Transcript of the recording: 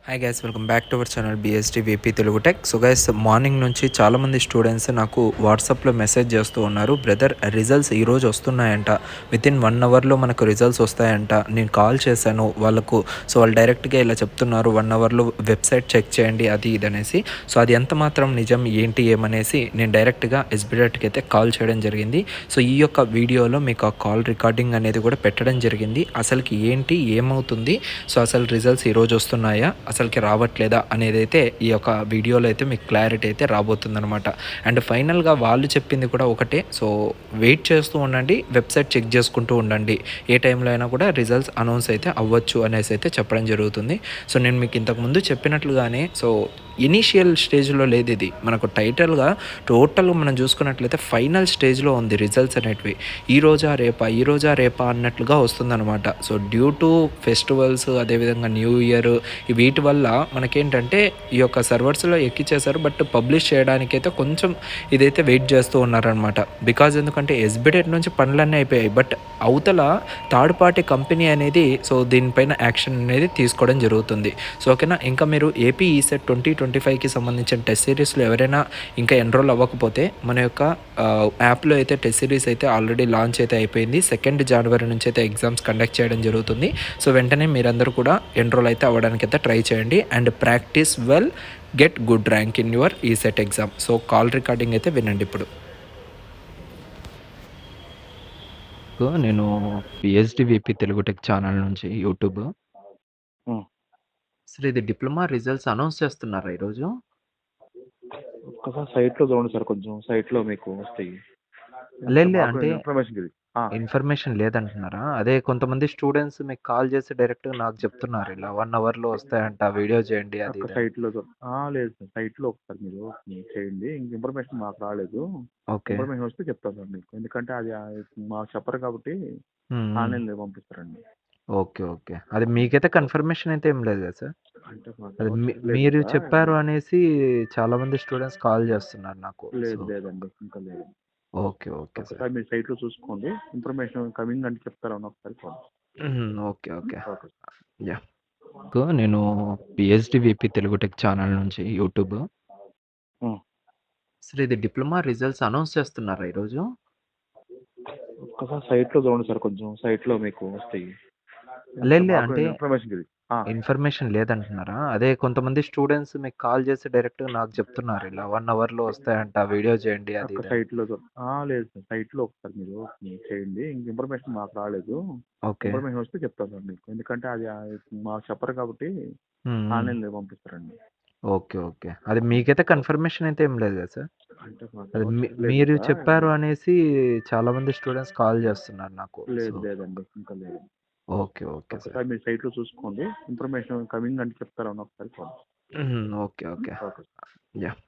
Hi guys, welcome back to our channel BST VP Telugu tech. So guys, morning నుంచి చాలామంది students నాకు వాట్సాప్లో message చేస్తూ ఉన్నారు. బ్రదర్, రిజల్ట్స్ ఈరోజు వస్తున్నాయంట, వితిన్ 1 అవర్లో మనకు రిజల్ట్స్ వస్తాయంట. నేను కాల్ చేశాను వాళ్ళకు. సో వాళ్ళు డైరెక్ట్గా ఇలా చెప్తున్నారు, 1 అవర్లో వెబ్సైట్ చెక్ చేయండి అది ఇది అనేసి. సో అది ఎంత మాత్రం నిజం ఏంటి ఏమనేసి నేను డైరెక్ట్గా ఎస్బిడెట్కి అయితే కాల్ చేయడం జరిగింది. సో ఈ యొక్క వీడియోలో మీకు ఆ కాల్ రికార్డింగ్ అనేది కూడా పెట్టడం జరిగింది. అసలుకి ఏంటి ఏమవుతుంది, సో అసలు రిజల్ట్స్ ఈరోజు వస్తున్నాయా అసలుకి రావట్లేదా అనేది అయితే ఈ యొక్క వీడియోలో అయితే మీకు క్లారిటీ అయితే రాబోతుందనమాట. అండ్ ఫైనల్గా వాళ్ళు చెప్పింది కూడా ఒకటే. సో వెయిట్ చేస్తూ ఉండండి, వెబ్సైట్ చెక్ చేసుకుంటూ ఉండండి, ఏ టైంలో అయినా కూడా రిజల్ట్స్ అనౌన్స్ అయితే అవ్వచ్చు అనేసి అయితే చెప్పడం జరుగుతుంది. సో నేను మీకు ఇంతకుముందు చెప్పినట్లుగానే సో ఇనీషియల్ స్టేజ్లో లేదు ఇది. మనకు టైటిల్గా టోటల్గా మనం చూసుకున్నట్లయితే ఫైనల్ స్టేజ్లో ఉంది రిజల్ట్స్ అనేటివి. ఈ రోజా రేపా అన్నట్లుగా వస్తుందన్నమాట. సో డ్యూ టు ఫెస్టివల్స్, అదేవిధంగా న్యూ ఇయర్, వీటి వల్ల మనకేంటంటే ఈ యొక్క సర్వర్స్లో ఎక్కిచ్చేశారు. బట్ పబ్లిష్ చేయడానికైతే కొంచెం ఇదైతే వెయిట్ చేస్తూ ఉన్నారనమాట. బికాజ్ ఎందుకంటే ఎస్బిడెట్ నుంచి పనులన్నీ అయిపోయాయి, బట్ అవతల థర్డ్ పార్టీ కంపెనీ అనేది సో దీనిపైన యాక్షన్ అనేది తీసుకోవడం జరుగుతుంది. సో ఓకేనా, ఇంకా మీరు ఏపీ ఈసెట్ 2025కి సంబంధించిన టెస్ట్ సిరీస్లో ఎవరైనా ఇంకా ఎన్రోల్ అవ్వకపోతే మన యొక్క యాప్లో అయితే టెస్ట్ సిరీస్ అయితే ఆల్రెడీ లాంచ్ అయితే అయిపోయింది. 2 జనవరి నుంచి అయితే ఎగ్జామ్స్ కండక్ట్ చేయడం జరుగుతుంది. సో వెంటనే మీరందరూ కూడా ఎన్రోల్ అయితే అవ్వడానికి అయితే ట్రై చేయండి. And practice well, get good rank in your ECET exam. So call recording అయితే వినండి ఇప్పుడు. నేను PhD VP Telugu tech channel నుంచి యూట్యూబ్. హ్మ్. అసలు ఇది డిప్లొమా రిజల్ట్స్ అనౌన్స్ చేస్తున్నారా ఈరోజు? ఒక్కసారి సైట్‌లో చూడండి సార్, కొంచెం సైట్‌లో మీకు వస్తాయి. లేదు మాకు అంటే ఇన్ఫర్మేషన్‌కి ఇది. ఇన్ఫర్మేషన్ లేదంటున్నారా? అదే కొంతమంది స్టూడెంట్స్ మీకు కాల్ చేసి డైరెక్ట్‌గా నాకు చెప్తున్నారు, ఇలా 1 అవర్లో వస్తాయంట, వీడియో చేయండి అది ఒక్క ఇది అని. సైట్‌లో లేదు సార్. సైట్‌లో ఒకసారి మీరు చేయండి. ఇంక ఇన్ఫర్మేషన్ మాకు రాలేదు. ఓకే. ఇన్ఫర్మేషన్ వస్తే చెప్తాను సార్ మీకు. ఎందుకంటే అది మాకు చెప్పరు కాబట్టి ఆన్‌లైన్‌లో పంపిస్తారండి. ఓకే. ఓకే. అది మీకైతే కన్ఫర్మేషన్ అయితే ఏం లేదు కదా సార్? అంటే అది మాకెవరు చెప్పలేదు మీరు ఇంకా. చెప్పారు అనేసి చాలామంది స్టూడెంట్స్ కాల్ చేస్తున్నారు నాకు. సో లేదండి. ఇంకా లేదు. ఓకే. Okay sir. ఒక్కసారి మీరు సైట్‌లో చూసుకోండి. ఇన్ఫర్మేషన్ కమింగ్ అంటే చెప్తారని ఒకసారి చూడండి. ఓకే. ఓకే. ఓకే. యాహ్! నేను PhD VP Telugu tech channel నుంచి యూట్యూబ్. హ్మ్. అసలు ఇది డిప్లొమా రిజల్ట్స్ అనౌన్స్ చేస్తున్నారా ఈరోజు? ఒక్కసారి సైట్‌లో చూడండి సార్, కొంచెం సైట్‌లో మీకు వస్తాయి. లేదు మాకు అంటే ఇన్ఫర్మేషన్‌కి ఇది. ఇన్ఫర్మేషన్ లేదంటున్నారా? అదే కొంతమంది స్టూడెంట్స్ మీకు కాల్ చేసి డైరెక్ట్‌గా నాకు చెప్తున్నారు, ఇలా 1 అవర్లో వస్తాయంట, వీడియో చేయండి అది ఒక్క ఇది అని. సైట్‌లో లేదు సార్. సైట్‌లో ఒకసారి మీరు చేయండి. ఇంక ఇన్ఫర్మేషన్ మాకు రాలేదు. ఓకే. ఇన్ఫర్మేషన్ వస్తే చెప్తాను సార్ మీకు. ఎందుకంటే అది మాకు చెప్పరు కాబట్టి ఆన్‌లైన్‌లో పంపిస్తారండి. ఓకే. ఓకే. అది మీకైతే కన్ఫర్మేషన్ అయితే ఏం లేదు కదా సార్? అంటే అది మాకెవరు చెప్పలేదు మీరు ఇంకా. చెప్పారు అనేసి చాలామంది స్టూడెంట్స్ కాల్ చేస్తున్నారు నాకు. సో లేదండి. ఇంకా లేదు. ఓకే. Okay sir. ఒక్కసారి మీరు సైట్‌లో చూసుకోండి. ఇన్ఫర్మేషన్ కమింగ్ అంటే చెప్తారని ఒకసారి చూడండి. ఓకే. ఓకే. ఓకే. యాహ్!